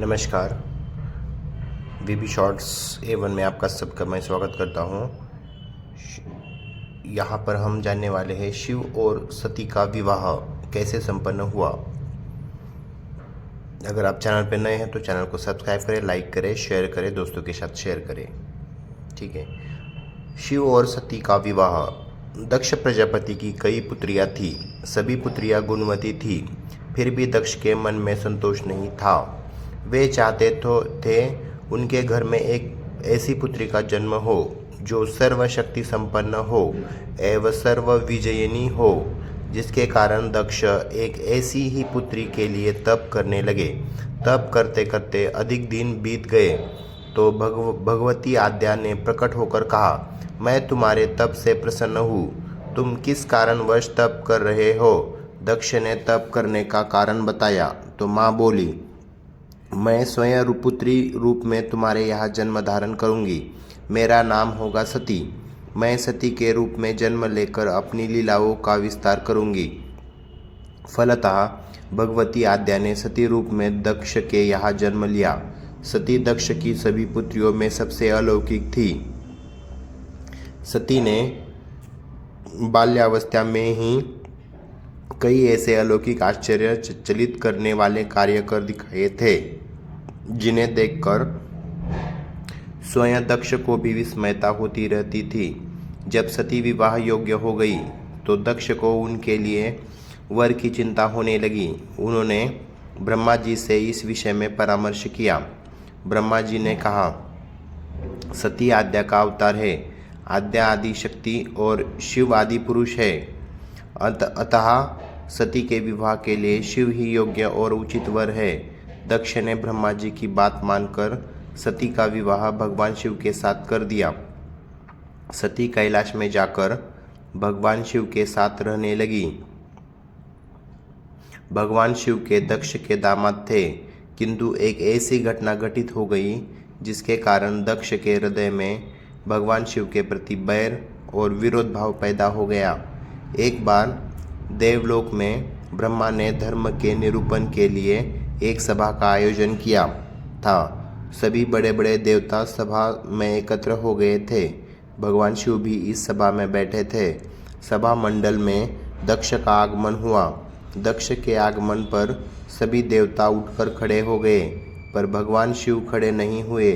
नमस्कार। वीबी shorts A1 में आपका सबका मैं स्वागत करता हूँ। यहाँ पर हम जानने वाले हैं शिव और सती का विवाह कैसे संपन्न हुआ। अगर आप चैनल पर नए हैं तो चैनल को सब्सक्राइब करें, लाइक करें, शेयर करें, दोस्तों के साथ शेयर करें। ठीक है। शिव और सती का विवाह। दक्ष प्रजापति की कई पुत्रियाँ थीं। सभी पुत्रियाँ गुणवती थीं। फिर भी दक्ष के मन में संतोष नहीं था। वे चाहते थे उनके घर में एक ऐसी पुत्री का जन्म हो जो सर्वशक्ति संपन्न हो एवं सर्व विजयिनी हो, जिसके कारण दक्ष एक ऐसी ही पुत्री के लिए तप करने लगे। तप करते करते अधिक दिन बीत गए तो भगवती आद्या ने प्रकट होकर कहा, मैं तुम्हारे तप से प्रसन्न हूँ। तुम किस कारणवश तप कर रहे हो? दक्ष ने तप करने का कारण बताया तो माँ बोली, मैं स्वयं पुत्री रूप में तुम्हारे यहाँ जन्म धारण करूँगी। मेरा नाम होगा सती। मैं सती के रूप में जन्म लेकर अपनी लीलाओं का विस्तार करूँगी। फलतः भगवती आद्या ने सती रूप में दक्ष के यहाँ जन्म लिया। सती दक्ष की सभी पुत्रियों में सबसे अलौकिक थी। सती ने बाल्यावस्था में ही कई ऐसे अलौकिक आश्चर्य चलित करने वाले कार्य कर दिखाए थे जिन्हें देखकर स्वयं दक्ष को भी विस्मयता होती रहती थी। जब सती विवाह योग्य हो गई तो दक्ष को उनके लिए वर की चिंता होने लगी। उन्होंने ब्रह्मा जी से इस विषय में परामर्श किया। ब्रह्मा जी ने कहा, सती आद्या का अवतार है। आद्या आदि शक्ति और शिव आदि पुरुष है। अतः सती के विवाह के लिए शिव ही योग्य और उचित वर है। दक्ष ने ब्रह्मा जी की बात मानकर सती का विवाह भगवान शिव के साथ कर दिया। सती कैलाश में जाकर भगवान शिव के साथ रहने लगी। भगवान शिव के दक्ष के दामाद थे, किंतु एक ऐसी घटना घटित हो गई जिसके कारण दक्ष के हृदय में भगवान शिव के प्रति बैर और विरोध भाव पैदा हो गया। एक बार देवलोक में ब्रह्मा ने धर्म के निरूपण के लिए एक सभा का आयोजन किया था। सभी बड़े बड़े देवता सभा में एकत्र हो गए थे। भगवान शिव भी इस सभा में बैठे थे। सभा मंडल में दक्ष का आगमन हुआ। दक्ष के आगमन पर सभी देवता उठकर खड़े हो गए, पर भगवान शिव खड़े नहीं हुए।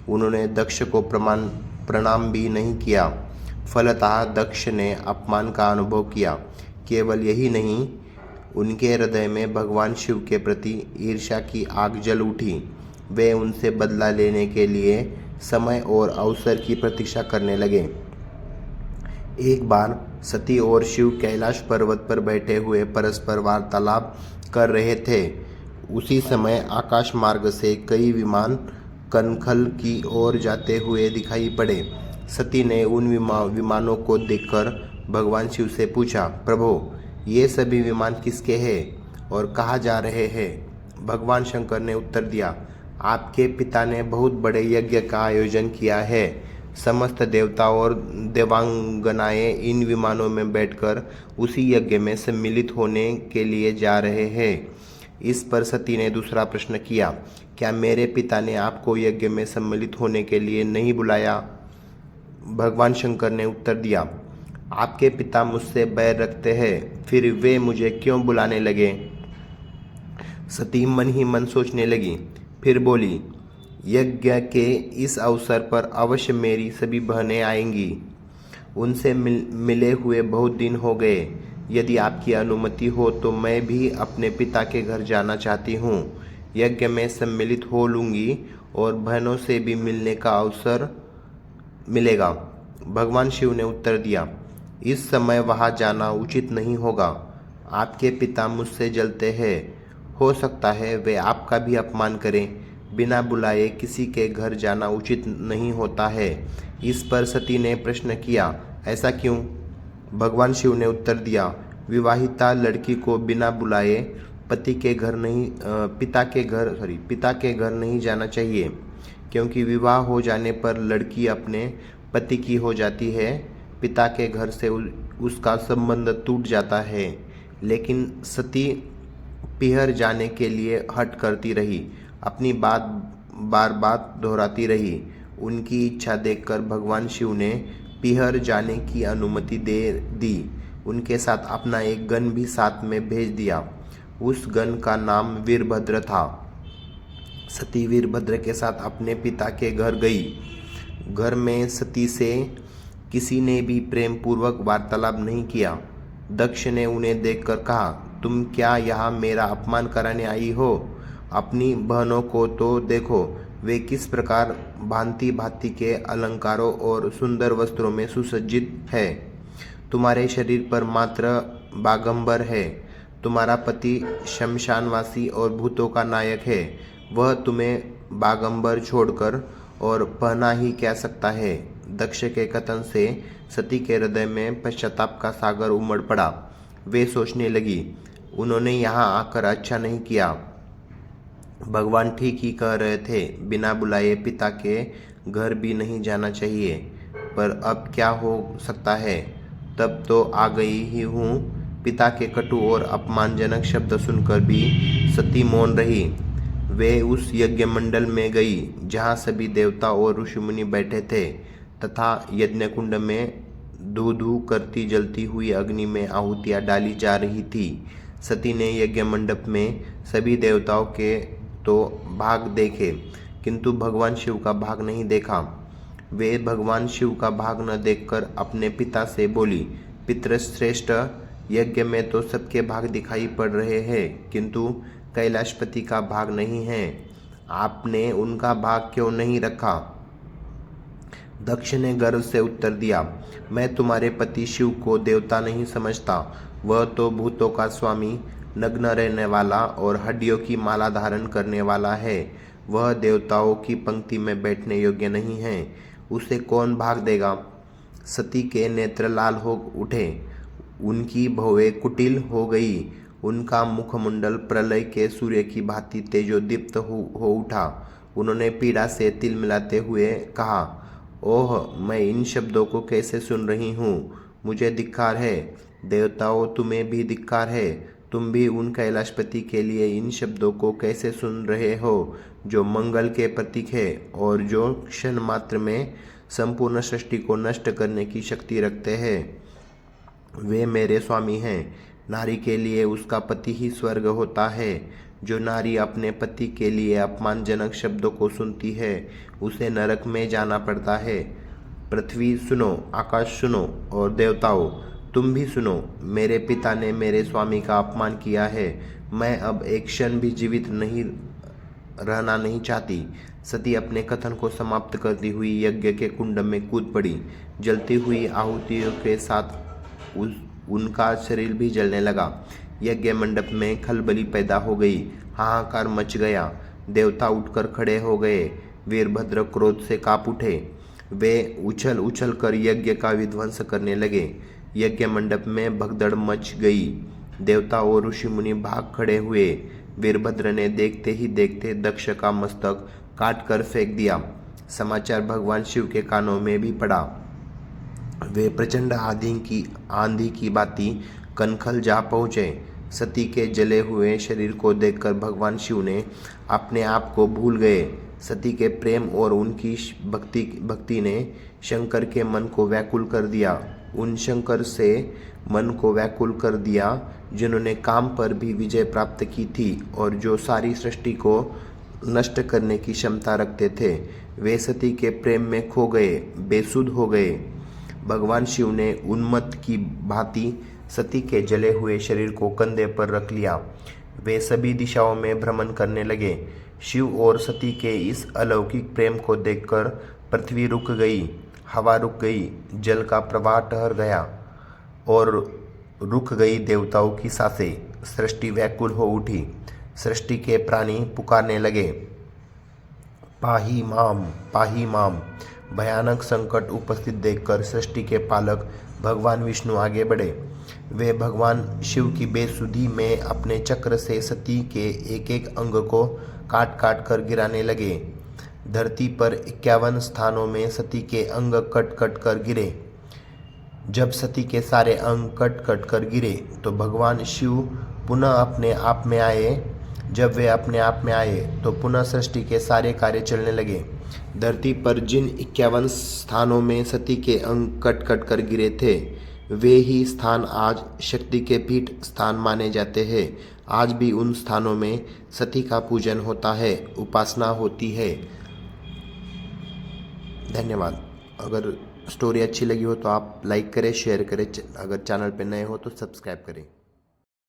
उन्होंने दक्ष को प्रणाम भी नहीं किया। फलतः दक्ष ने अपमान का अनुभव किया। केवल यही नहीं, उनके हृदय में भगवान शिव के प्रति ईर्ष्या की आग जल उठी। वे उनसे बदला लेने के लिए समय और अवसर की प्रतीक्षा करने लगे। एक बार सती और शिव कैलाश पर्वत पर बैठे हुए परस्पर वार्तालाप कर रहे थे। उसी समय आकाश मार्ग से कई विमान कनखल की ओर जाते हुए दिखाई पड़े। सती ने उन विमानों को देखकर भगवान शिव से पूछा, प्रभो, ये सभी विमान किसके हैं और कहाँ जा रहे हैं? भगवान शंकर ने उत्तर दिया, आपके पिता ने बहुत बड़े यज्ञ का आयोजन किया है। समस्त देवता और देवांगनाएं इन विमानों में बैठकर उसी यज्ञ में सम्मिलित होने के लिए जा रहे हैं। इस पर सती ने दूसरा प्रश्न किया, क्या मेरे पिता ने आपको यज्ञ में सम्मिलित होने के लिए नहीं बुलाया? भगवान शंकर ने उत्तर दिया, आपके पिता मुझसे बैर रखते हैं, फिर वे मुझे क्यों बुलाने लगे? सती मन ही मन सोचने लगी। फिर बोली, यज्ञ के इस अवसर पर अवश्य मेरी सभी बहनें आएंगी। उनसे मिले हुए बहुत दिन हो गए। यदि आपकी अनुमति हो तो मैं भी अपने पिता के घर जाना चाहती हूँ। यज्ञ में सम्मिलित हो लूँगी और बहनों से भी मिलने का अवसर मिलेगा। भगवान शिव ने उत्तर दिया, इस समय वहाँ जाना उचित नहीं होगा। आपके पिता मुझसे जलते हैं। हो सकता है वे आपका भी अपमान करें। बिना बुलाए किसी के घर जाना उचित नहीं होता है। इस पर सती ने प्रश्न किया, ऐसा क्यों? भगवान शिव ने उत्तर दिया, विवाहिता लड़की को बिना बुलाए पिता के घर नहीं जाना चाहिए, क्योंकि विवाह हो जाने पर लड़की अपने पति की हो जाती है। पिता के घर से उसका संबंध टूट जाता है। लेकिन सती पिहर जाने के लिए हट करती रही। अपनी बात बार बार दोहराती रही। उनकी इच्छा देखकर भगवान शिव ने पीहर जाने की अनुमति दे दी। उनके साथ अपना एक गण भी साथ में भेज दिया। उस गण का नाम वीरभद्र था। सती वीरभद्र के साथ अपने पिता के घर गई। घर में सती से किसी ने भी प्रेम पूर्वक वार्तालाप नहीं किया। दक्ष ने उन्हें देखकर कहा, तुम क्या यहाँ मेरा अपमान कराने आई हो? अपनी बहनों को तो देखो, वे किस प्रकार भांति भांति के अलंकारों और सुंदर वस्त्रों में सुसज्जित है। तुम्हारे शरीर पर मात्र बागंबर है। तुम्हारा पति शमशानवासी और भूतों का नायक है। वह तुम्हें बागंबर छोड़कर और पहना ही क्या सकता है। दक्ष के कथन से सती के हृदय में पश्चाताप का सागर उमड़ पड़ा। वे सोचने लगी, उन्होंने यहाँ आकर अच्छा नहीं किया। भगवान ठीक ही कह रहे थे, बिना बुलाए पिता के घर भी नहीं जाना चाहिए। पर अब क्या हो सकता है, तब तो आ गई ही हूँ। पिता के कटु और अपमानजनक शब्द सुनकर भी सती मौन रही। वे उस यज्ञ मंडल में गई जहाँ सभी देवता और ऋषिमुनि बैठे थे तथा यज्ञ कुंड में धू धू करती जलती हुई अग्नि में आहुतियाँ डाली जा रही थी। सती ने यज्ञ मंडप में सभी देवताओं के तो भाग देखे, किंतु भगवान शिव का भाग नहीं देखा। वे भगवान शिव का भाग न देखकर अपने पिता से बोली, पितृश्रेष्ठ, यज्ञ में तो सबके भाग दिखाई पड़ रहे हैं, किंतु कैलाशपति का भाग नहीं है। आपने उनका भाग क्यों नहीं रखा? दक्ष ने गर्व से उत्तर दिया, मैं तुम्हारे पति शिव को देवता नहीं समझता। वह तो भूतों का स्वामी, नग्न रहने वाला और हड्डियों की माला धारण करने वाला है। वह देवताओं की पंक्ति में बैठने योग्य नहीं है। उसे कौन भाग देगा? सती के नेत्र लाल हो उठे। उनकी भौहें कुटिल हो गई। उनका मुखमंडल प्रलय के सूर्य की भांति तेजोदीप्त हो उठा। उन्होंने पीड़ा से तिल मिलाते हुए कहा, ओह, मैं इन शब्दों को कैसे सुन रही हूँ। मुझे धिक्कार है। देवताओं, तुम्हें भी धिक्कार है। तुम भी उन कैलाशपति के लिए इन शब्दों को कैसे सुन रहे हो, जो मंगल के प्रतीक है और जो क्षण मात्र में संपूर्ण सृष्टि को नष्ट करने की शक्ति रखते हैं। वे मेरे स्वामी हैं। नारी के लिए उसका पति ही स्वर्ग होता है। जो नारी अपने पति के लिए अपमानजनक शब्दों को सुनती है, उसे नरक में जाना पड़ता है। पृथ्वी सुनो, आकाश सुनो और देवताओं, तुम भी सुनो। मेरे पिता ने मेरे स्वामी का अपमान किया है। मैं अब एक क्षण भी जीवित रहना नहीं चाहती। सती अपने कथन को समाप्त करती हुई यज्ञ के कुंड में कूद पड़ी। जलती हुई आहुतियों के साथ उनका शरीर भी जलने लगा। यज्ञ मंडप में खलबली पैदा हो गई। हाहाकार मच गया। देवता उठकर खड़े हो गए। वीरभद्र क्रोध से कांप उठे। वे उछल उछल कर यज्ञ का विध्वंस करने लगे। यज्ञ मंडप में भगदड़ मच गई। देवता और ऋषि मुनि भाग खड़े हुए। वीरभद्र ने देखते ही देखते दक्ष का मस्तक काट कर फेंक दिया। समाचार भगवान शिव के कानों में भी पड़ा। वे प्रचंड आंधी की भांति कनखल जा पहुँचे। सती के जले हुए शरीर को देखकर भगवान शिव ने अपने आप को भूल गए। सती के प्रेम और उनकी भक्ति ने शंकर के मन को व्याकुल कर दिया। उन शंकर से मन को व्याकुल कर दिया जिन्होंने काम पर भी विजय प्राप्त की थी और जो सारी सृष्टि को नष्ट करने की क्षमता रखते थे। वे सती के प्रेम में खो गए, बेसुध हो गए। भगवान शिव ने उन्मत्त की भांति सती के जले हुए शरीर को कंधे पर रख लिया। वे सभी दिशाओं में भ्रमण करने लगे। शिव और सती के इस अलौकिक प्रेम को देखकर पृथ्वी रुक गई, हवा रुक गई, जल का प्रवाह ठहर गया और रुक गई देवताओं की सांसें। सृष्टि व्याकुल हो उठी। सृष्टि के प्राणी पुकारने लगे, पाही माम, पाही माम। भयानक संकट उपस्थित देखकर सृष्टि के पालक भगवान विष्णु आगे बढ़े। वे भगवान शिव की बेसुधी में अपने चक्र से सती के एक एक अंग को काट काट कर गिराने लगे। धरती पर 51 स्थानों में सती के अंग कट कट कर गिरे। जब सती के सारे अंग कट कट कर गिरे तो भगवान शिव पुनः अपने आप में आए। जब वे अपने आप में आए तो पुनः सृष्टि के सारे कार्य चलने लगे। धरती पर जिन 51 स्थानों में सती के अंग कट कट कर गिरे थे, वे ही स्थान आज शक्ति के पीठ स्थान माने जाते हैं। आज भी उन स्थानों में सती का पूजन होता है, उपासना होती है। धन्यवाद। अगर स्टोरी अच्छी लगी हो तो आप लाइक करें, शेयर करें। अगर चैनल पर नए हो तो सब्सक्राइब करें।